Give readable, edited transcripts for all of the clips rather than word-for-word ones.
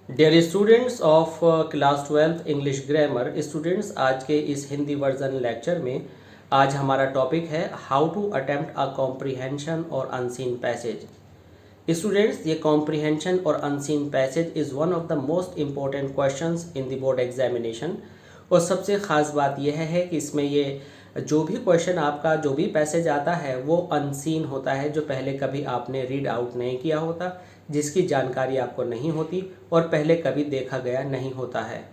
Dear students of class 12 English grammar students, आज के इस हिंदी वर्जन लेक्चर में आज हमारा टॉपिक है how to attempt a comprehension और अनसीन पैसेज। स्टूडेंट्स, ये कॉम्प्रीहेंशन और unseen passage is one of the most important questions in the board examination. और सबसे ख़ास बात यह है कि इसमें ये जो भी क्वेश्चन आपका जो भी पैसेज आता है वो अनसीन होता है, जो पहले कभी आपने रीड आउट नहीं किया होता, जिसकी जानकारी आपको नहीं होती और पहले कभी देखा गया नहीं होता है।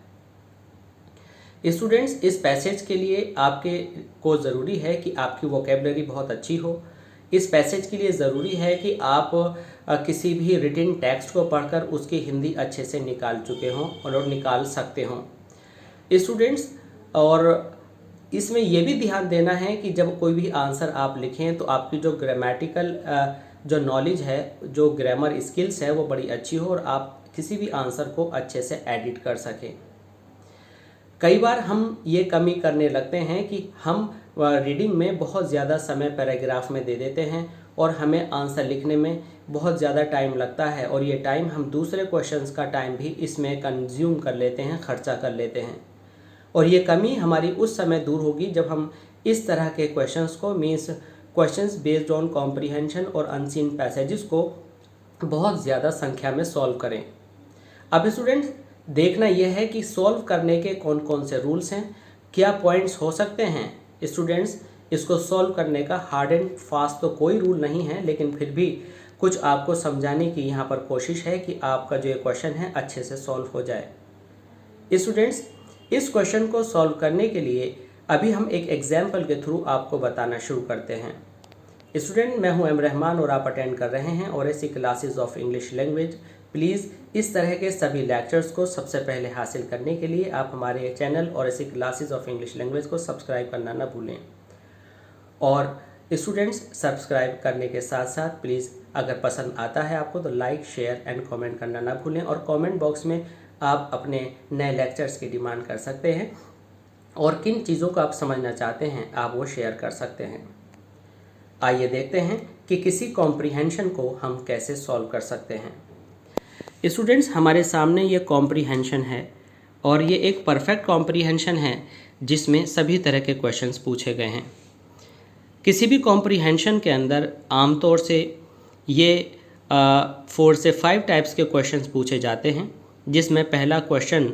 स्टूडेंट्स, इस पैसेज के लिए आपके को ज़रूरी है कि आपकी वोकेबलरी बहुत अच्छी हो। इस पैसेज के लिए ज़रूरी है कि आप किसी भी रिटन टेक्स्ट को पढ़कर उसकी हिंदी अच्छे से निकाल चुके हों और निकाल सकते हों स्टूडेंट्स। और इसमें यह भी ध्यान देना है कि जब कोई भी आंसर आप लिखें तो आपकी जो ग्रामेटिकल जो नॉलेज है, जो ग्रामर स्किल्स है, वो बड़ी अच्छी हो और आप किसी भी आंसर को अच्छे से एडिट कर सकें। कई बार हम ये कमी करने लगते हैं कि हम रीडिंग में बहुत ज़्यादा समय पैराग्राफ में दे देते हैं और हमें आंसर लिखने में बहुत ज़्यादा टाइम लगता है, और ये टाइम हम दूसरे क्वेश्चंस का टाइम भी इसमें कंज्यूम कर लेते हैं, खर्चा कर लेते हैं। और ये कमी हमारी उस समय दूर होगी जब हम इस तरह के क्वेश्चंस को means questions based on comprehension और अनसीन पैसेजेस को बहुत ज़्यादा संख्या में सॉल्व करें। अब स्टूडेंट्स, देखना यह है कि सॉल्व करने के कौन कौन से रूल्स हैं, क्या पॉइंट्स हो सकते हैं। स्टूडेंट्स, इसको सॉल्व करने का हार्ड एंड फास्ट तो कोई रूल नहीं है, लेकिन फिर भी कुछ आपको समझाने की यहाँ पर कोशिश है कि आपका जो ये क्वेश्चन है अच्छे से सॉल्व हो जाए। स्टूडेंट्स, इस क्वेश्चन को सॉल्व करने के लिए अभी हम एक एग्जाम्पल के थ्रू आपको बताना शुरू करते हैं। स्टूडेंट, मैं हूं एम रहमान और आप अटेंड कर रहे हैं और ऐसी classes of English language. Please इस तरह के सभी लेक्चर्स को सबसे पहले हासिल करने के लिए आप हमारे चैनल और ऐसी क्लासेस ऑफ इंग्लिश लैंग्वेज को सब्सक्राइब करना ना भूलें। और स्टूडेंट्स, सब्सक्राइब करने के साथ साथ प्लीज़ अगर पसंद आता है आपको तो लाइक, शेयर एंड कमेंट करना ना भूलें। और कमेंट बॉक्स में आप अपने नए लेक्चर्स की डिमांड कर सकते हैं और किन चीज़ों को आप समझना चाहते हैं आप वो शेयर कर सकते हैं। आइए देखते हैं कि किसी कॉम्प्रीहेंशन को हम कैसे सॉल्व कर सकते हैं। स्टूडेंट्स, हमारे सामने ये कॉम्प्रीहेंशन है और ये एक परफेक्ट कॉम्प्रीहेंशन है जिसमें सभी तरह के क्वेश्चंस पूछे गए हैं। किसी भी कॉम्प्रीहेंशन के अंदर आमतौर से ये 4 से 5 टाइप्स के क्वेश्चंस पूछे जाते हैं, जिसमें पहला क्वेश्चन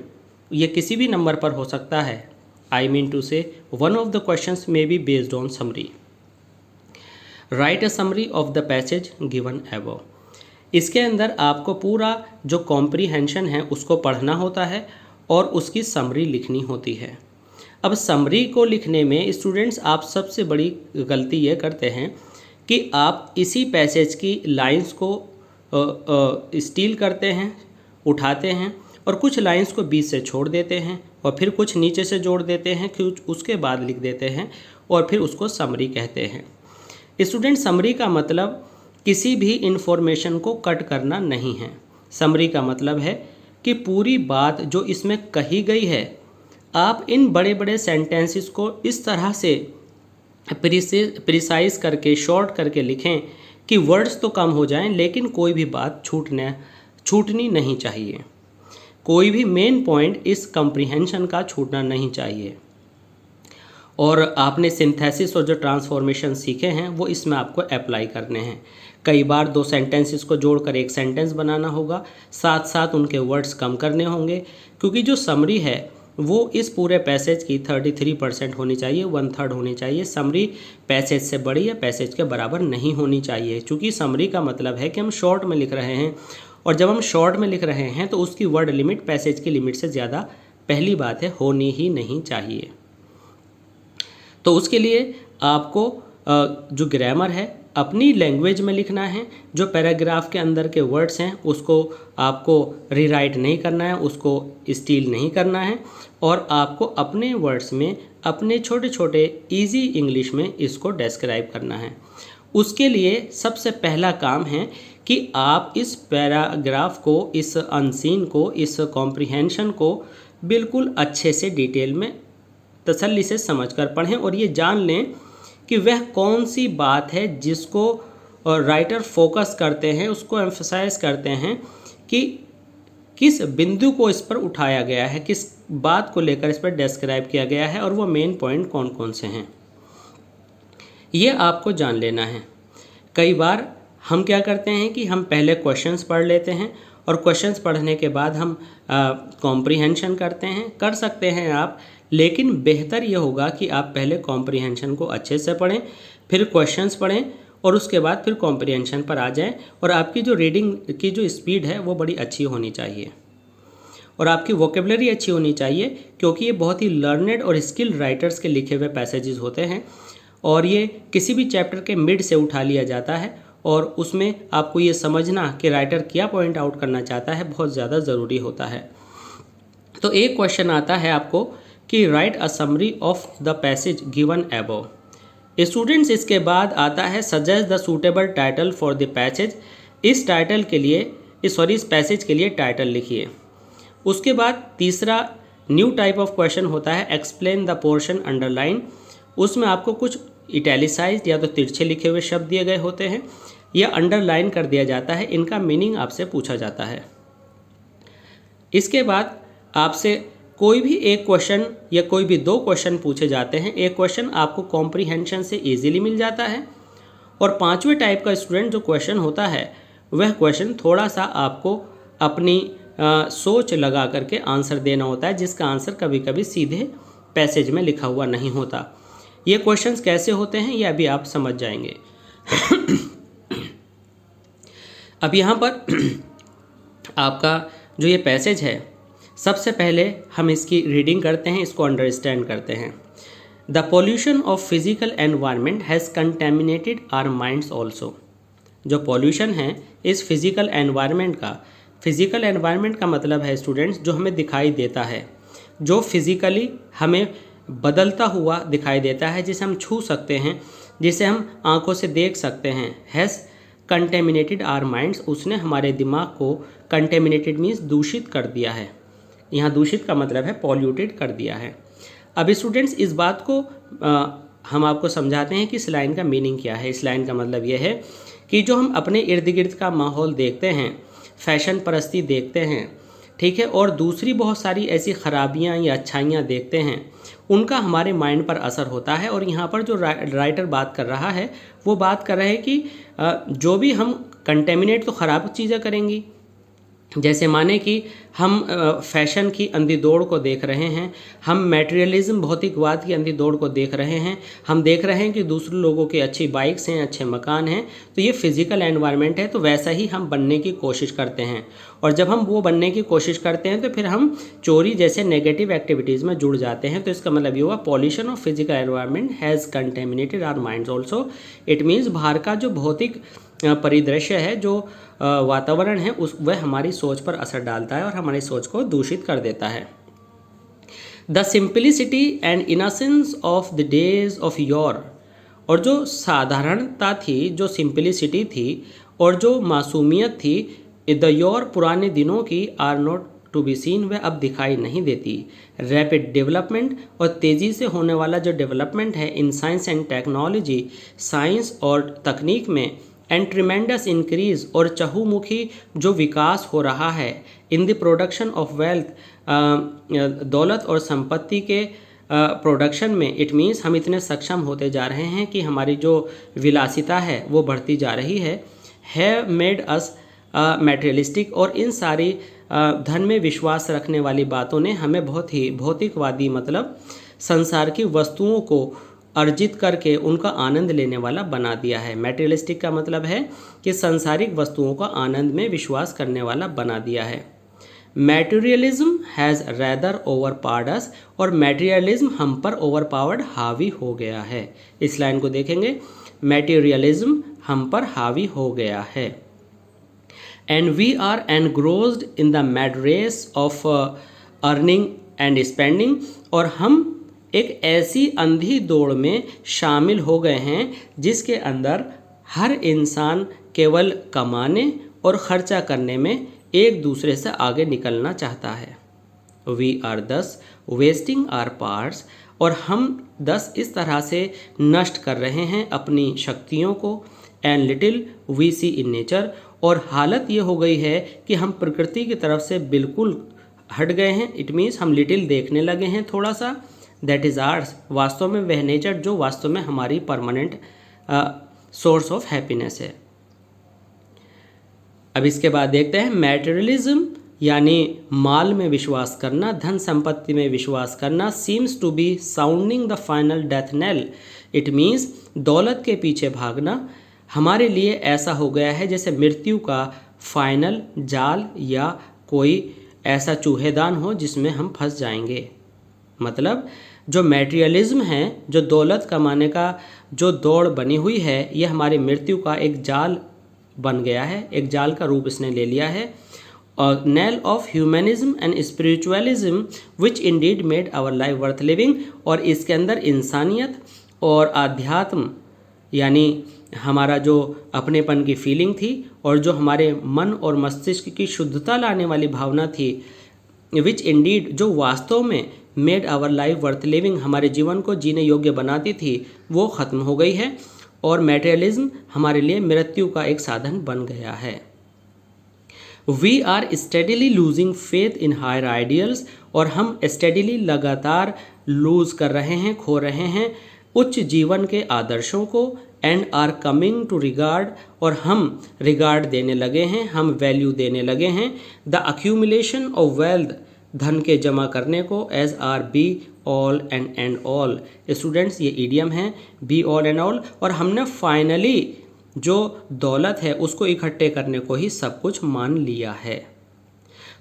ये किसी भी नंबर पर हो सकता है। आई मीन टू से one of the questions may be based on summary. Right a summary of the passage given above. इसके अंदर आपको पूरा जो कॉम्प्रीहेंशन है उसको पढ़ना होता है और उसकी समरी लिखनी होती है। अब समरी को लिखने में स्टूडेंट्स आप सबसे बड़ी गलती ये करते हैं कि आप इसी पैसेज की लाइंस को स्टील करते हैं, उठाते हैं और कुछ लाइंस को बीच से छोड़ देते हैं और फिर कुछ नीचे से जोड़ देते हैं, कुछ उसके बाद लिख देते हैं और फिर उसको समरी कहते हैं। स्टूडेंट, समरी का मतलब किसी भी इंफॉर्मेशन को कट करना नहीं है। समरी का मतलब है कि पूरी बात जो इसमें कही गई है आप इन बड़े बड़े सेंटेंसेस को इस तरह से प्रिसाइज करके शॉर्ट करके लिखें कि वर्ड्स तो कम हो जाएं लेकिन कोई भी बात छूटनी नहीं चाहिए। कोई भी मेन पॉइंट इस कॉम्प्रीहेंशन का छूटना नहीं चाहिए। और आपने सिंथेसिस और जो ट्रांसफॉर्मेशन सीखे हैं वो इसमें आपको अप्लाई करने हैं। कई बार 2 सेंटेंसेस को जोड़कर एक सेंटेंस बनाना होगा, साथ साथ उनके वर्ड्स कम करने होंगे, क्योंकि जो समरी है वो इस पूरे पैसेज की 33% होनी चाहिए, 1/3 होनी चाहिए। समरी पैसेज से बड़ी या पैसेज के बराबर नहीं होनी चाहिए, क्योंकि समरी का मतलब है कि हम शॉर्ट में लिख रहे हैं और जब हम शॉर्ट में लिख रहे हैं तो उसकी वर्ड लिमिट पैसेज की लिमिट से ज़्यादा पहली बात है होनी ही नहीं चाहिए। तो उसके लिए आपको जो ग्रामर है अपनी लैंग्वेज में लिखना है। जो पैराग्राफ के अंदर के वर्ड्स हैं उसको आपको रीराइट नहीं करना है, उसको स्टील नहीं करना है और आपको अपने वर्ड्स में अपने छोटे छोटे इजी इंग्लिश में इसको डिस्क्राइब करना है। उसके लिए सबसे पहला काम है कि आप इस पैराग्राफ को, इस अनसीन को, इस कॉम्प्रीहेंशन को बिल्कुल अच्छे से डिटेल में तसल्ली से समझकर पढ़ें और ये जान लें कि वह कौन सी बात है जिसको राइटर फोकस करते हैं, उसको एम्फसाइज करते हैं कि किस बिंदु को इस पर उठाया गया है, किस बात को लेकर इस पर डिस्क्राइब किया गया है और वो मेन पॉइंट कौन कौन से हैं, ये आपको जान लेना है। कई बार हम क्या करते हैं कि हम पहले क्वेश्चंस पढ़ लेते हैं और क्वेश्चंस पढ़ने के बाद हम कॉम्प्रीहेंशन करते हैं। कर सकते हैं आप, लेकिन बेहतर ये होगा कि आप पहले कॉम्प्रीहेंशन को अच्छे से पढ़ें, फिर क्वेश्चंस पढ़ें और उसके बाद फिर कॉम्प्रीहेंशन पर आ जाएं। और आपकी जो रीडिंग की जो स्पीड है वो बड़ी अच्छी होनी चाहिए और आपकी वोकेबलरी अच्छी होनी चाहिए, क्योंकि ये बहुत ही लर्नेड और स्किल्ड राइटर्स के लिखे हुए पैसेजेस होते हैं और ये किसी भी चैप्टर के मिड से उठा लिया जाता है और उसमें आपको ये समझना कि राइटर क्या पॉइंट आउट करना चाहता है बहुत ज़्यादा ज़रूरी होता है। तो एक क्वेश्चन आता है आपको कि right a summary of the passage given above. Students, इसके बाद आता है suggest the suitable title for the passage. इस पैसेज के लिए टाइटल लिखिए। उसके बाद तीसरा न्यू टाइप ऑफ क्वेश्चन होता है एक्सप्लेन द पोर्शन अंडरलाइन। उसमें आपको कुछ इटैलिसाइज्ड या तो तिरछे लिखे हुए शब्द दिए गए होते हैं या अंडरलाइन कर दिया जाता है, इनका मीनिंग आपसे पूछा जाता है। इसके बाद आपसे कोई भी एक क्वेश्चन या कोई भी दो क्वेश्चन पूछे जाते हैं। एक क्वेश्चन आपको कॉम्प्रीहेंशन से इजीली मिल जाता है और पांचवें टाइप का स्टूडेंट जो क्वेश्चन होता है वह क्वेश्चन थोड़ा सा आपको अपनी सोच लगा करके आंसर देना होता है, जिसका आंसर कभी कभी सीधे पैसेज में लिखा हुआ नहीं होता। ये क्वेश्चंस कैसे होते हैं ये अभी आप समझ जाएंगे। अब यहाँ पर आपका जो ये पैसेज है, सबसे पहले हम इसकी रीडिंग करते हैं, इसको अंडरस्टैंड करते हैं। The pollution of physical environment has contaminated our minds also. जो पॉल्यूशन है इस फिजिकल एनवायरनमेंट का, फिजिकल एनवायरनमेंट का मतलब है स्टूडेंट्स जो हमें दिखाई देता है, जो फिजिकली हमें बदलता हुआ दिखाई देता है, जिसे हम छू सकते हैं, जिसे हम आंखों से देख सकते हैं। हैज़ कंटेमिनेटेड आवर माइंड्स, उसने हमारे दिमाग को, कंटेमिनेटेड मीन्स दूषित कर दिया है। यहाँ दूषित का मतलब है पॉल्यूटेड कर दिया है। अब स्टूडेंट्स इस बात को हम आपको समझाते हैं कि इस लाइन का मीनिंग क्या है। इस लाइन का मतलब यह है कि जो हम अपने इर्द गिर्द का माहौल देखते हैं, फैशन परस्ती देखते हैं, ठीक है, और दूसरी बहुत सारी ऐसी खराबियाँ या अच्छाइयाँ देखते हैं, उनका हमारे माइंड पर असर होता है। और यहाँ पर जो राइटर बात कर रहा है वो बात कर रहे हैं कि जो भी हम कंटेमिनेट तो ख़राब चीज़ें करेंगी, जैसे माने कि हम फैशन की अंधी दौड़ को देख रहे हैं, हम मटेरियलिज्म भौतिकवाद की अंधी दौड़ को देख रहे हैं, हम देख रहे हैं कि दूसरे लोगों की अच्छी बाइक्स हैं, अच्छे मकान हैं, तो ये फिजिकल एनवायरनमेंट है, तो वैसा ही हम बनने की कोशिश करते हैं। और जब हम वो बनने की कोशिश करते हैं तो फिर हम चोरी जैसे नेगेटिव एक्टिविटीज़ में जुड़ जाते हैं। तो इसका मतलब ये हुआ pollution of physical environment has contaminated our minds also. It means बाहर का जो भौतिक परिदृश्य है, जो वातावरण है, वह हमारी सोच पर असर डालता है और हमारी सोच को दूषित कर देता है। The simplicity and innocence of the days of your, और जो साधारणता थी, जो सिंपलिसिटी थी और जो मासूमियत थी, द योर पुराने दिनों की, are not to be seen, वह अब दिखाई नहीं देती। रैपिड डेवलपमेंट, और तेज़ी से होने वाला जो डेवलपमेंट है in science and technology, science और तकनीक में, एंड ट्रिमेंडस इंक्रीज, और चहुमुखी जो विकास हो रहा है in the production of wealth, दौलत और संपत्ति के प्रोडक्शन में। इट मीन्स हम इतने सक्षम होते जा रहे हैं कि हमारी जो विलासिता है वो बढ़ती जा रही है मेड अस मटेरियलिस्टिक, और इन सारी धन में विश्वास रखने वाली बातों ने हमें बहुत ही भौतिकवादी, मतलब संसार की वस्तुओं को अर्जित करके उनका आनंद लेने वाला बना दिया है। मटेरियलिस्टिक का मतलब है कि संसारिक वस्तुओं का आनंद में विश्वास करने वाला बना दिया है। Materialism has rather overpowered us, और मटेरियलिज्म हम पर ओवर पावर्ड हावी हो गया है। इस लाइन को देखेंगे, मटेरियलिज्म हम पर हावी हो गया है। And we are engrossed in the mad race of earning and spending, और हम एक ऐसी अंधी दौड़ में शामिल हो गए हैं जिसके अंदर हर इंसान केवल कमाने और खर्चा करने में एक दूसरे से आगे निकलना चाहता है। वी आर दस वेस्टिंग आवर पावर्स, और हम दस इस तरह से नष्ट कर रहे हैं अपनी शक्तियों को। And little we see in nature, और हालत ये हो गई है कि हम प्रकृति की तरफ से बिल्कुल हट गए हैं। इट मीन्स हम लिटिल देखने लगे हैं थोड़ा सा। दैट इज़ आर्स, वास्तव में वह नेचर जो वास्तव में हमारी परमानेंट सोर्स ऑफ हैप्पीनेस है। अब इसके बाद देखते हैं मैटेरियलिज्म, यानी माल में विश्वास करना, धन संपत्ति में विश्वास करना, seems to be sounding the final death knell. It means दौलत के पीछे भागना हमारे लिए ऐसा हो गया है जैसे मृत्यु का फाइनल जाल या कोई ऐसा चूहेदान हो जिसमें हम फंस जाएंगे। मतलब जो मैटेरियलिज्म है, जो दौलत कमाने का जो दौड़ बनी हुई है, यह हमारी मृत्यु का एक जाल बन गया है, एक जाल का रूप इसने ले लिया है। और knell of humanism and spiritualism which indeed made our life worth living, और इसके अंदर इंसानियत और आध्यात्म यानी हमारा जो अपनेपन की फीलिंग थी और जो हमारे मन और मस्तिष्क की शुद्धता लाने वाली भावना थी, विच इंडीड जो वास्तव में made our life worth living हमारे जीवन को जीने योग्य बनाती थी, वो ख़त्म हो गई है और मैटेरियलिज्म हमारे लिए मृत्यु का एक साधन बन गया है। We are steadily losing faith in higher ideals, और हम स्टेडिली लगातार लूज कर रहे हैं, खो रहे हैं उच्च जीवन के आदर्शों को, and are coming to regard, और हम रिगार्ड देने लगे हैं, हम वैल्यू देने लगे हैं द अक्यूमुलेशन ऑफ वेल्थ, धन के जमा करने को, as are be all and all. Students, ये ईडियम है बी ऑल एंड ऑल, और हमने फाइनली जो दौलत है उसको इकट्ठे करने को ही सब कुछ मान लिया है।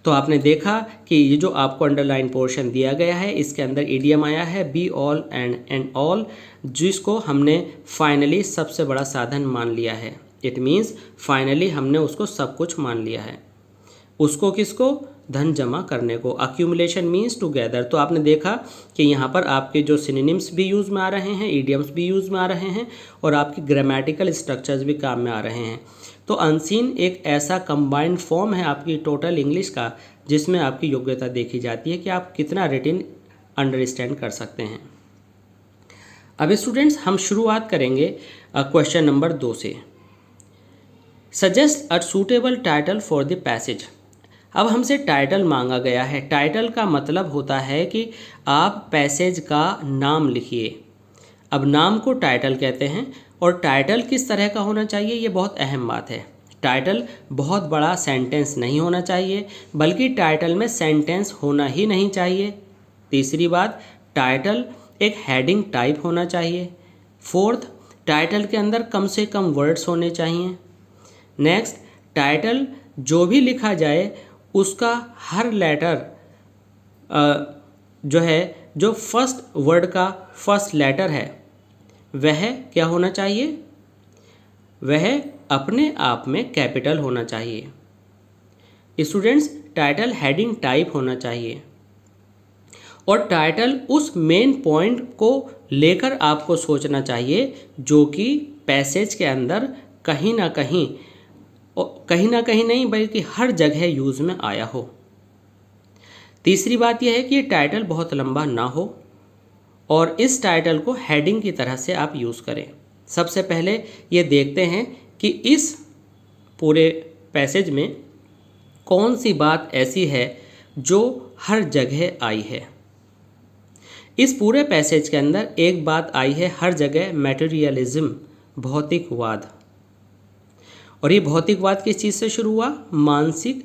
तो आपने देखा कि ये जो आपको अंडरलाइन पोर्शन दिया गया है इसके अंदर ईडियम आया है बी ऑल एंड ऑल, जिसको हमने फाइनली सबसे बड़ा साधन मान लिया है। इट मीन्स फाइनली हमने उसको सब कुछ मान लिया है। उसको किसको? धन जमा करने को। Accumulation means together. तो आपने देखा कि यहाँ पर आपके जो सिनोनिम्स भी यूज़ में आ रहे हैं, ईडियम्स भी यूज़ में आ रहे हैं और आपके ग्रामेटिकल स्ट्रक्चर्स भी काम में आ रहे हैं। तो अनसीन एक ऐसा कंबाइंड फॉर्म है आपकी टोटल इंग्लिश का जिसमें आपकी योग्यता देखी जाती है कि आप कितना रिटिन अंडरस्टैंड कर सकते हैं। अब स्टूडेंट्स हम शुरुआत करेंगे क्वेश्चन नंबर 2 से। Suggest a suitable title for the passage. अब हमसे टाइटल मांगा गया है। टाइटल का मतलब होता है कि आप पैसेज का नाम लिखिए। अब नाम को टाइटल कहते हैं और टाइटल किस तरह का होना चाहिए ये बहुत अहम बात है। टाइटल बहुत बड़ा सेंटेंस नहीं होना चाहिए, बल्कि टाइटल में सेंटेंस होना ही नहीं चाहिए। तीसरी बात, टाइटल एक हेडिंग टाइप होना चाहिए। फोर्थ, टाइटल के अंदर कम से कम वर्ड्स होने चाहिए। नेक्स्ट, टाइटल जो भी लिखा जाए उसका हर लेटर जो है, जो फर्स्ट वर्ड का फर्स्ट लेटर है वह क्या होना चाहिए? वह अपने आप में कैपिटल होना चाहिए। स्टूडेंट्स, टाइटल हेडिंग टाइप होना चाहिए और टाइटल उस मेन पॉइंट को लेकर आपको सोचना चाहिए जो कि पैसेज के अंदर कहीं ना कहीं नहीं बल्कि हर जगह यूज़ में आया हो। तीसरी बात यह है कि ये टाइटल बहुत लंबा ना हो और इस टाइटल को हेडिंग की तरह से आप यूज़ करें। सबसे पहले ये देखते हैं कि इस पूरे पैसेज में कौन सी बात ऐसी है जो हर जगह आई है। इस पूरे पैसेज के अंदर एक बात आई है हर जगह, मैटेरियलिज्म, भौतिकवाद। और ये भौतिकवाद किस चीज़ से शुरू हुआ? मानसिक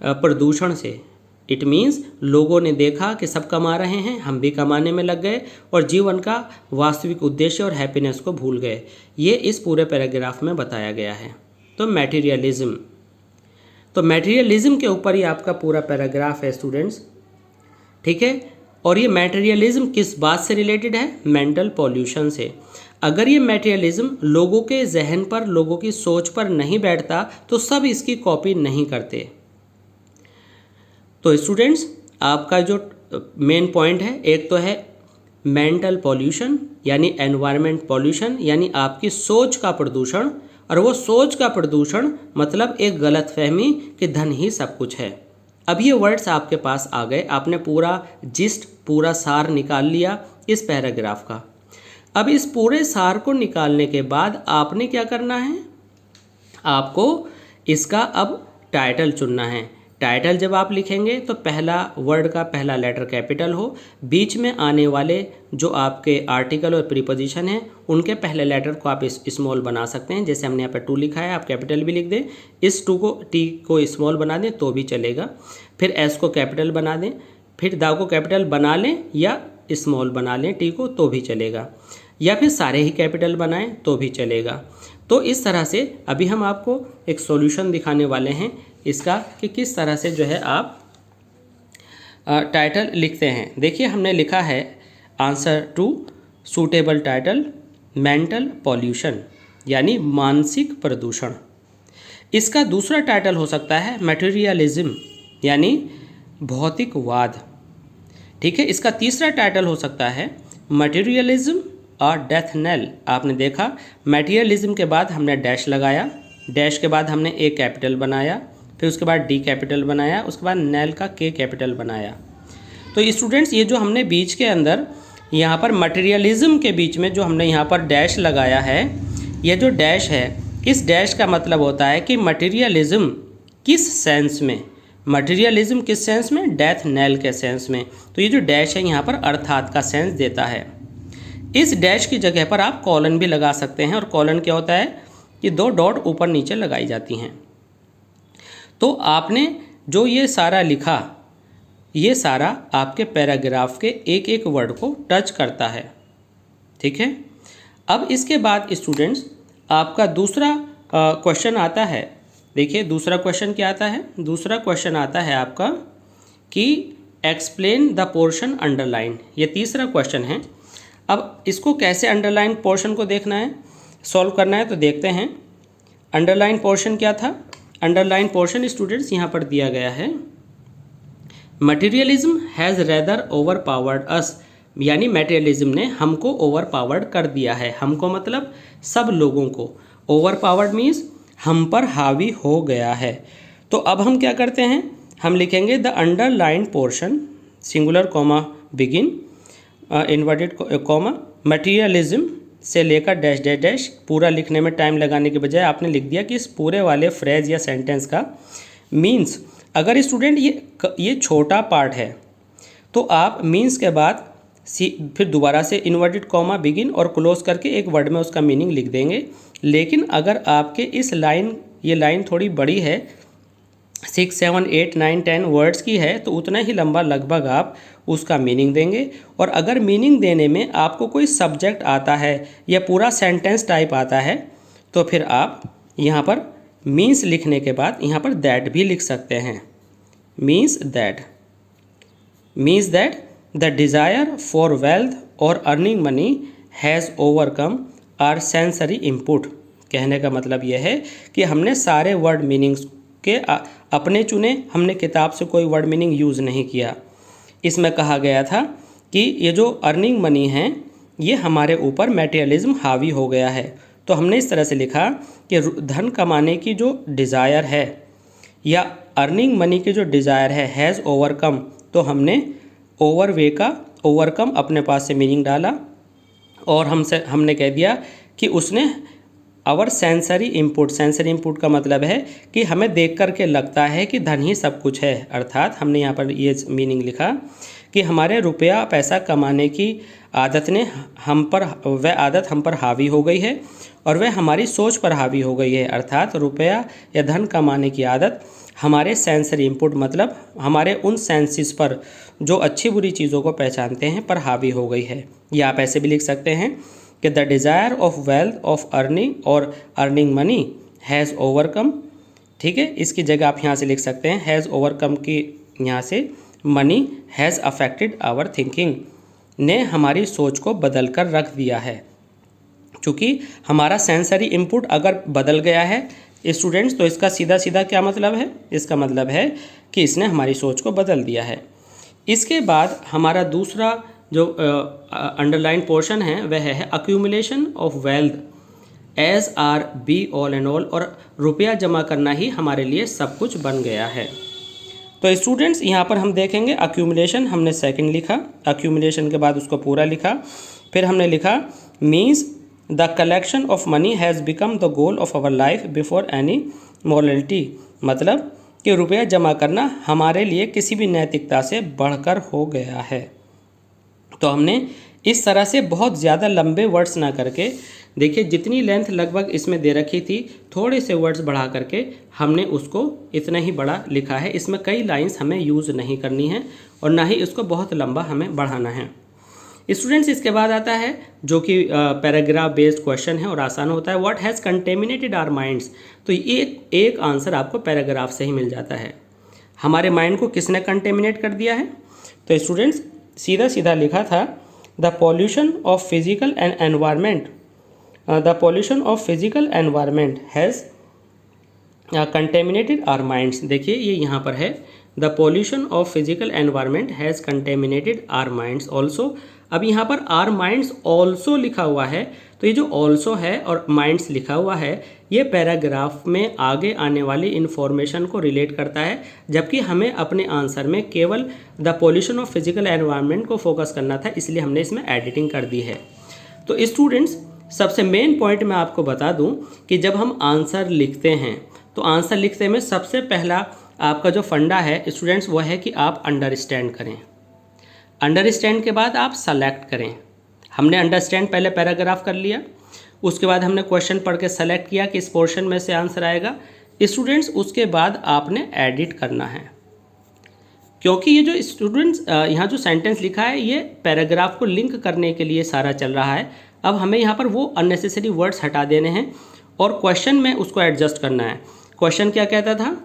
प्रदूषण से। इट मीन्स लोगों ने देखा कि सब कमा रहे हैं, हम भी कमाने में लग गए और जीवन का वास्तविक उद्देश्य और हैप्पीनेस को भूल गए। ये इस पूरे पैराग्राफ में बताया गया है। तो मैटेरियलिज्म, तो मैटेरियलिज्म के ऊपर ही आपका पूरा पैराग्राफ है स्टूडेंट्स, ठीक है। और ये मैटेरियलिज्म किस बात से रिलेटेड है? मेंटल पॉल्यूशन से। अगर ये मैटेरियलिज्म लोगों के जहन पर, लोगों की सोच पर नहीं बैठता तो सब इसकी कॉपी नहीं करते। तो स्टूडेंट्स, आपका जो मेन पॉइंट है, एक तो है मेंटल पॉल्यूशन यानी एनवायरनमेंट पॉल्यूशन, यानी आपकी सोच का प्रदूषण। और वो सोच का प्रदूषण मतलब एक गलतफहमी कि धन ही सब कुछ है। अब ये वर्ड्स आपके पास आ गए, आपने पूरा जिस्ट, पूरा सार निकाल लिया इस पैराग्राफ का। अब इस पूरे सार को निकालने के बाद आपने क्या करना है? आपको इसका अब टाइटल चुनना है। टाइटल जब आप लिखेंगे तो पहला वर्ड का पहला लेटर कैपिटल हो, बीच में आने वाले जो आपके आर्टिकल और प्रीपोजिशन हैं उनके पहले लेटर को आप स्मॉल बना सकते हैं। जैसे हमने यहाँ पर टू लिखा है, आप कैपिटल भी लिख दें, इस टू को टी को स्मॉल बना दें तो भी चलेगा। फिर एस को कैपिटल बना दें, फिर दा को कैपिटल बना लें या स्मॉल बना लें टी को तो भी चलेगा, या फिर सारे ही कैपिटल बनाएं तो भी चलेगा। तो इस तरह से अभी हम आपको एक सॉल्यूशन दिखाने वाले हैं इसका कि किस तरह से जो है आप टाइटल लिखते हैं। देखिए हमने लिखा है answer to suitable title mental pollution, यानी मानसिक प्रदूषण। इसका दूसरा टाइटल हो सकता है मटेरियलिज्म, यानी भौतिकवाद। ठीक है, इसका तीसरा टाइटल हो सकता है मटेरियलिज्म और डेथ नेल। आपने देखा मटेरियलिज्म के बाद हमने डैश लगाया, डैश के बाद हमने ए कैपिटल बनाया, फिर उसके बाद डी कैपिटल बनाया, उसके बाद नेल का के कैपिटल बनाया। तो स्टूडेंट्स ये जो हमने बीच के अंदर यहाँ पर मटेरियलिज्म के बीच में जो हमने यहाँ पर डैश लगाया है, ये जो डैश है इस डैश का मतलब होता है कि मटेरियलिज्म किस सेंस में, मटेरियलिज्म किस सेंस में, डेथ नेल के सेंस में। तो ये जो डैश है यहाँ पर अर्थात का सेंस देता है। इस डैश की जगह पर आप कॉलन भी लगा सकते हैं, और कॉलन क्या होता है कि दो डॉट ऊपर नीचे लगाई जाती हैं। तो आपने जो ये सारा लिखा, ये सारा आपके पैराग्राफ के एक एक वर्ड को टच करता है। ठीक है, अब इसके बाद स्टूडेंट्स आपका दूसरा क्वेश्चन आता है। देखिए दूसरा क्वेश्चन क्या आता है, दूसरा क्वेश्चन आता है आपका कि एक्सप्लेन द पोर्शन अंडरलाइन। ये तीसरा क्वेश्चन है। अब इसको कैसे अंडरलाइन पोर्शन को देखना है, सॉल्व करना है, तो देखते हैं। अंडरलाइन पोर्शन क्या था, अंडरलाइन पोर्शन स्टूडेंट्स यहाँ पर दिया गया है, materialism has rather overpowered us, यानी मटेरियलिज्म ने हमको ओवर पावर्ड कर दिया है। हमको मतलब सब लोगों को, ओवर पावर्ड मीन्स हम पर हावी हो गया है। तो अब हम क्या करते हैं, हम लिखेंगे the underline portion singular comma begin inverted comma materialism से लेकर डैश डैश डैश। पूरा लिखने में टाइम लगाने के बजाय आपने लिख दिया कि इस पूरे वाले फ्रेज या सेंटेंस का मीन्स। अगर स्टूडेंट ये छोटा पार्ट है तो आप मीन्स के बाद फिर दोबारा से इन्वर्टेड कॉमा बिगिन और क्लोज करके एक वर्ड में उसका मीनिंग लिख देंगे। लेकिन अगर आपके इस लाइन, ये लाइन थोड़ी बड़ी है, 6, 7, 8, 9, 10 वर्ड्स की है, तो उतना ही लंबा लगभग आप उसका मीनिंग देंगे। और अगर मीनिंग देने में आपको कोई सब्जेक्ट आता है या पूरा सेंटेंस टाइप आता है तो फिर आप यहाँ पर मीन्स लिखने के बाद यहाँ पर दैट भी लिख सकते हैं। Means that the desire for wealth और earning money has overcome our sensory input. कहने का मतलब यह है कि हमने सारे वर्ड मीनिंग्स के अपने चुने, हमने किताब से कोई वर्ड मीनिंग यूज़ नहीं किया। इसमें कहा गया था कि ये जो अर्निंग मनी है ये हमारे ऊपर मटेरियलिज्म हावी हो गया है। तो हमने इस तरह से लिखा कि धन कमाने की जो डिज़ायर है या अर्निंग मनी की जो डिज़ायर है हैज़ ओवरकम, तो हमने ओवरवे का ओवरकम अपने पास से मीनिंग डाला और हमने कह दिया कि उसने our sensory input. Sensory input का मतलब है कि हमें देख कर के लगता है कि धन ही सब कुछ है। अर्थात हमने यहाँ पर ये मीनिंग लिखा कि हमारे रुपया पैसा कमाने की आदत ने वह आदत हम पर हावी हो गई है और वह हमारी सोच पर हावी हो गई है। अर्थात रुपया या धन कमाने की आदत हमारे सेंसरी इनपुट मतलब हमारे उन सेंसेस पर जो अच्छी बुरी चीज़ों को पहचानते हैं पर हावी हो गई है। या आप ऐसे भी लिख सकते हैं कि the desire of wealth of earning और अर्निंग मनी हैज़ ओवरकम। ठीक है, इसकी जगह आप यहाँ से लिख सकते हैं हैज़ ओवरकम की यहाँ से money has affected our thinking, ने हमारी सोच को बदल कर रख दिया है। चूँकि हमारा सेंसरी इनपुट अगर बदल गया है स्टूडेंट्स, तो इसका सीधा सीधा क्या मतलब है, इसका मतलब है कि इसने हमारी सोच को बदल दिया है। इसके बाद हमारा दूसरा जो अंडरलाइन पोर्शन है वह है accumulation of wealth as are be all and all, और रुपया जमा करना ही हमारे लिए सब कुछ बन गया है। तो स्टूडेंट्स यहाँ पर हम देखेंगे अक्यूमुलेशन हमने सेकंड लिखा, अक्यूमुलेशन के बाद उसको पूरा लिखा, फिर हमने लिखा means the collection of money has become the goal of our life before any morality, मतलब कि रुपया जमा करना हमारे लिए किसी भी नैतिकता से बढ़कर हो गया है। तो हमने इस तरह से बहुत ज़्यादा लंबे वर्ड्स ना करके, देखिए जितनी लेंथ लगभग इसमें दे रखी थी, थोड़े से वर्ड्स बढ़ा करके हमने उसको इतना ही बड़ा लिखा है। इसमें कई लाइंस हमें यूज़ नहीं करनी है और ना ही इसको बहुत लंबा हमें बढ़ाना है। स्टूडेंट्स, इसके बाद आता है जो कि पैराग्राफ बेस्ड क्वेश्चन है और आसान होता है। What has contaminated our minds, तो एक आंसर आपको पैराग्राफ से ही मिल जाता है। हमारे माइंड को किसने कंटेमिनेट कर दिया है? तो स्टूडेंट्स सीधा सीधा लिखा था the pollution of physical and environment, the pollution of physical environment has contaminated our minds. देखिए ये यहाँ पर है, the pollution of physical environment has contaminated our minds also. अब यहाँ पर आर माइंड्स ऑल्सो लिखा हुआ है, तो ये जो ऑल्सो है और माइंड्स लिखा हुआ है ये पैराग्राफ में आगे आने वाली इन्फॉर्मेशन को रिलेट करता है, जबकि हमें अपने आंसर में केवल the pollution of physical environment को फोकस करना था, इसलिए हमने इसमें एडिटिंग कर दी है। तो स्टूडेंट्स सबसे मेन पॉइंट मैं आपको बता दूं कि जब हम आंसर लिखते हैं तो आंसर लिखते में सबसे पहला आपका जो फंडा है स्टूडेंट्स वो है कि आप अंडरस्टैंड करें। अंडरस्टैंड के बाद आप सेलेक्ट करें। हमने अंडरस्टैंड पहले पैराग्राफ कर लिया, उसके बाद हमने क्वेश्चन पढ़ के सेलेक्ट किया कि इस पोर्शन में से आंसर आएगा। स्टूडेंट्स उसके बाद आपने एडिट करना है, क्योंकि ये जो स्टूडेंट्स यहाँ जो सेंटेंस लिखा है ये पैराग्राफ को लिंक करने के लिए सारा चल रहा है। अब हमें यहाँ पर वो अननेसेसरी वर्ड्स हटा देने हैं और क्वेश्चन में उसको एडजस्ट करना है। क्वेश्चन क्या कहता था?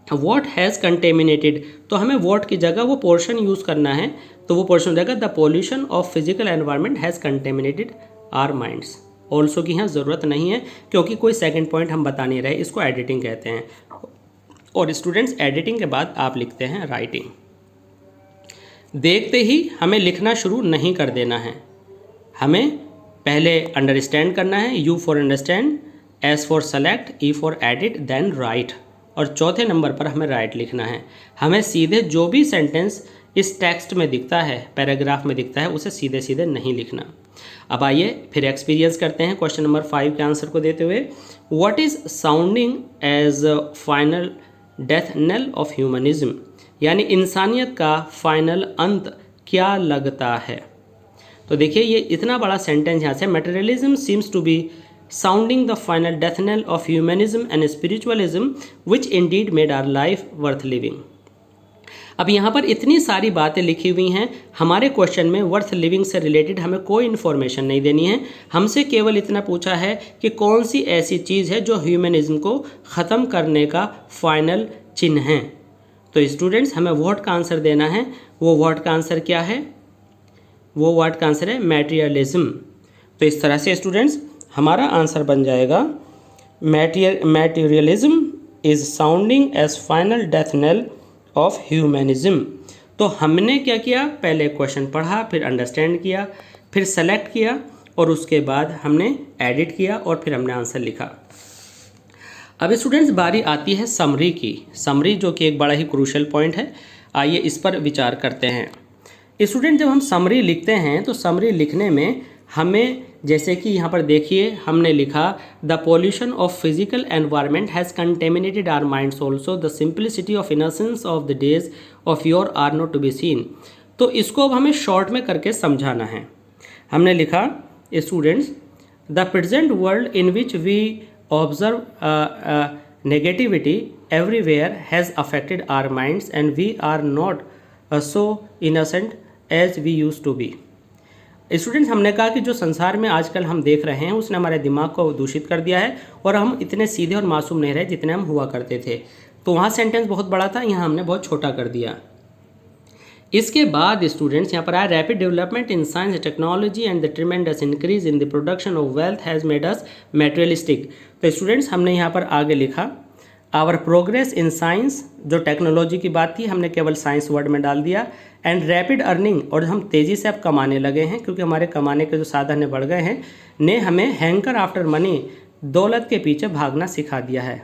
व्हाट हैज़ कंटेमिनेटेड, तो हमें व्हाट की जगह वो पोर्शन यूज़ करना है, तो वो पोर्शन हो जाएगा the pollution of physical environment has contaminated our minds. Also की यहाँ ज़रूरत नहीं है क्योंकि कोई सेकंड पॉइंट हम बता नहीं रहे, इसको एडिटिंग कहते हैं। और स्टूडेंट्स एडिटिंग के बाद आप लिखते हैं राइटिंग। देखते ही हमें लिखना शुरू नहीं कर देना है, हमें पहले अंडरस्टैंड करना है, U for understand, S for select, E for edit, then write, और चौथे नंबर पर हमें राइट लिखना है। हमें सीधे जो भी सेंटेंस इस टेक्स्ट में दिखता है, पैराग्राफ में दिखता है, उसे सीधे सीधे नहीं लिखना। अब आइए फिर एक्सपीरियंस करते हैं क्वेश्चन नंबर 5 के आंसर को देते हुए। What is sounding as final death nail of humanism, यानी इंसानियत का फाइनल अंत क्या लगता है? तो देखिए ये इतना बड़ा सेंटेंस यहाँ से, materialism seems to be sounding the final death knell of humanism and spiritualism which indeed made our life worth living। अब यहाँ पर इतनी सारी बातें लिखी हुई हैं, हमारे क्वेश्चन में वर्थ लिविंग से रिलेटेड हमें कोई इन्फॉर्मेशन नहीं देनी है। हमसे केवल इतना पूछा है कि कौन सी ऐसी चीज़ है जो ह्यूमनिज्म को ख़त्म करने का फाइनल चिन्ह है। तो स्टूडेंट्स हमें व्हाट का आंसर देना है। वो व्हाट का आंसर क्या है? वो व्हाट का आंसर है मैटेरियलिज्म। तो इस तरह से स्टूडेंट्स हमारा आंसर बन जाएगा materialism is sounding as final death nail of humanism. तो हमने क्या किया? पहले क्वेश्चन पढ़ा, फिर अंडरस्टैंड किया, फिर सेलेक्ट किया और उसके बाद हमने एडिट किया और फिर हमने आंसर लिखा। अब स्टूडेंट्स बारी आती है समरी की। समरी जो कि एक बड़ा ही क्रूशियल पॉइंट है, आइए इस पर विचार करते हैं। स्टूडेंट जब हम समरी लिखते हैं तो समरी लिखने में हमें, जैसे कि यहाँ पर देखिए हमने लिखा the pollution of physical environment has contaminated our minds also, the simplicity of innocence of the days of yore are not to be seen. तो इसको अब हमें शॉर्ट में करके समझाना है। हमने लिखा students the present world in which we observe negativity everywhere has affected our minds and we are not so innocent as we use to be. Students हमने कहा कि जो संसार में आजकल हम देख रहे हैं उसने हमारे दिमाग को दूषित कर दिया है और हम इतने सीधे और मासूम नहीं रहे जितने हम हुआ करते थे। तो वहाँ सेंटेंस बहुत बड़ा था, यहाँ हमने बहुत छोटा कर दिया। इसके बाद स्टूडेंट्स यहाँ पर आया rapid development in science and technology and the tremendous increase in the production of wealth has made us materialistic. तो स्टूडेंट्स हमने यहाँ पर आगे लिखा आवर प्रोग्रेस इन साइंस, जो टेक्नोलॉजी की बात थी हमने केवल साइंस वर्ड में डाल दिया, एंड रैपिड अर्निंग, और हम तेज़ी से अब कमाने लगे हैं क्योंकि हमारे कमाने के जो साधन बढ़ गए हैं, ने हमें हैंकर आफ्टर मनी, दौलत के पीछे भागना सिखा दिया है।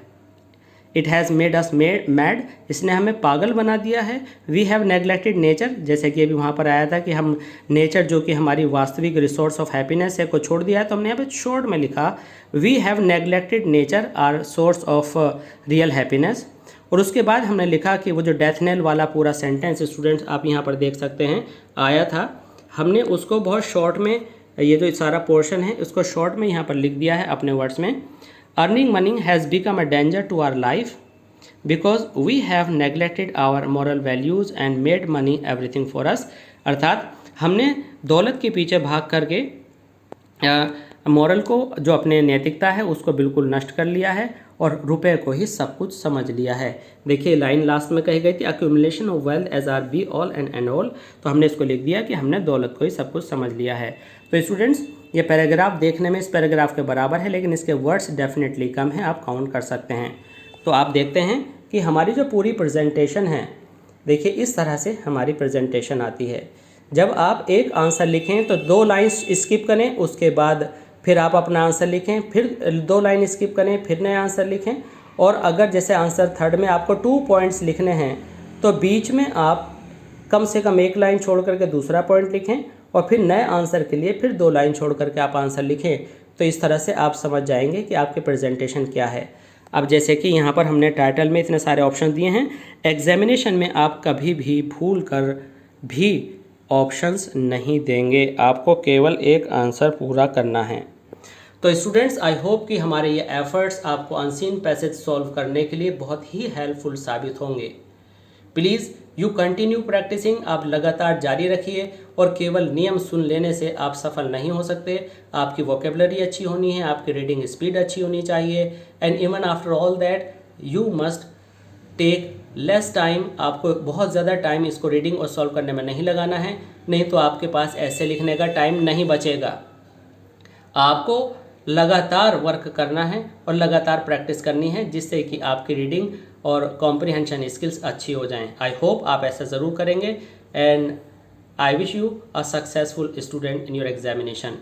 It has made us mad, इसने हमें पागल बना दिया है। वी हैव नेग्लेक्टेड नेचर, जैसे कि अभी वहाँ पर आया था कि हम नेचर जो कि हमारी वास्तविक रिसोर्स ऑफ हैप्पीनेस है को छोड़ दिया है, तो हमने यहाँ पे शॉर्ट में लिखा we have neglected nature our source of real happiness. और उसके बाद हमने लिखा कि वो जो डेथ नेल वाला पूरा सेंटेंस स्टूडेंट्स आप यहाँ पर देख सकते हैं आया था, हमने उसको बहुत शॉर्ट में, ये जो सारा पोर्शन है उसको शॉर्ट में यहाँ पर लिख दिया है अपने वर्ड्स में। Earning money has become a danger to our life because we have neglected our moral values and made money everything for us. अर्थात हमने दौलत के पीछे भाग करके मॉरल को, जो अपने नैतिकता है, उसको बिल्कुल नष्ट कर लिया है और रुपए को ही सब कुछ समझ लिया है। देखिए लाइन लास्ट में कही गई थी accumulation of wealth as are be all and all, तो हमने इसको लिख दिया कि हमने दौलत को ही सब कुछ समझ लिया है। तो स्टूडेंट्स ये पैराग्राफ देखने में इस पैराग्राफ के बराबर है, लेकिन इसके वर्ड्स डेफिनेटली कम हैं, आप काउंट कर सकते हैं। तो आप देखते हैं कि हमारी जो पूरी प्रेजेंटेशन है, देखिए इस तरह से हमारी प्रेजेंटेशन आती है। जब आप एक आंसर लिखें तो 2 लाइन्स स्किप करें, उसके बाद फिर आप अपना आंसर लिखें, फिर 2 लाइन स्किप करें, फिर नया आंसर लिखें। और अगर जैसे आंसर थर्ड में आपको 2 पॉइंट्स लिखने हैं तो बीच में आप कम से कम 1 लाइन छोड़ करके दूसरा पॉइंट लिखें और फिर नए आंसर के लिए फिर 2 लाइन छोड़ करके आप आंसर लिखें। तो इस तरह से आप समझ जाएंगे कि आपके प्रेजेंटेशन क्या है। अब जैसे कि यहाँ पर हमने टाइटल में इतने सारे ऑप्शन दिए हैं, एग्जामिनेशन में आप कभी भी भूल कर भी ऑप्शंस नहीं देंगे, आपको केवल एक आंसर पूरा करना है। तो स्टूडेंट्स आई होप कि हमारे ये एफर्ट्स आपको अनसीन पैसेज सॉल्व करने के लिए बहुत ही हेल्पफुल साबित होंगे। प्लीज़ यू कंटिन्यू प्रैक्टिसिंग, आप लगातार जारी रखिए और केवल नियम सुन लेने से आप सफल नहीं हो सकते। आपकी वोकेबलरी अच्छी होनी है, आपकी रीडिंग स्पीड अच्छी होनी चाहिए, and even after all that you must take less time. आपको बहुत ज़्यादा टाइम इसको रीडिंग और सॉल्व करने में नहीं लगाना है, नहीं तो आपके पास ऐसे लिखने का टाइम नहीं बचेगा। आपको लगातार वर्क करना है और लगातार प्रैक्टिस करनी है, जिससे कि आपकी रीडिंग और कॉम्प्रिहेंशन स्किल्स अच्छी हो जाएं। आई होप आप ऐसा ज़रूर करेंगे and I wish you a successful student in your examination.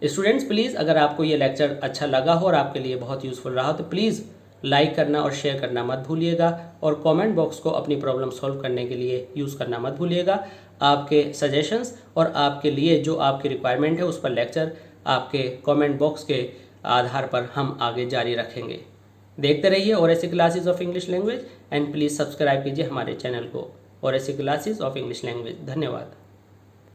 Students please अगर आपको ये लेक्चर अच्छा लगा हो और आपके लिए बहुत यूज़फुल रहा हो तो प्लीज़ लाइक करना और शेयर करना मत भूलिएगा और कमेंट बॉक्स को अपनी प्रॉब्लम सॉल्व करने के लिए यूज़ करना मत भूलिएगा। आपके सजेशंस और आपके लिए जो आपकी रिक्वायरमेंट है उस पर लेक्चर आपके कमेंट बॉक्स के आधार पर हम आगे जारी रखेंगे। देखते रहिए और ऐसी classes of English language and please subscribe कीजिए हमारे चैनल को और ऐसी क्लासेस ऑफ इंग्लिश लैंग्वेज। धन्यवाद।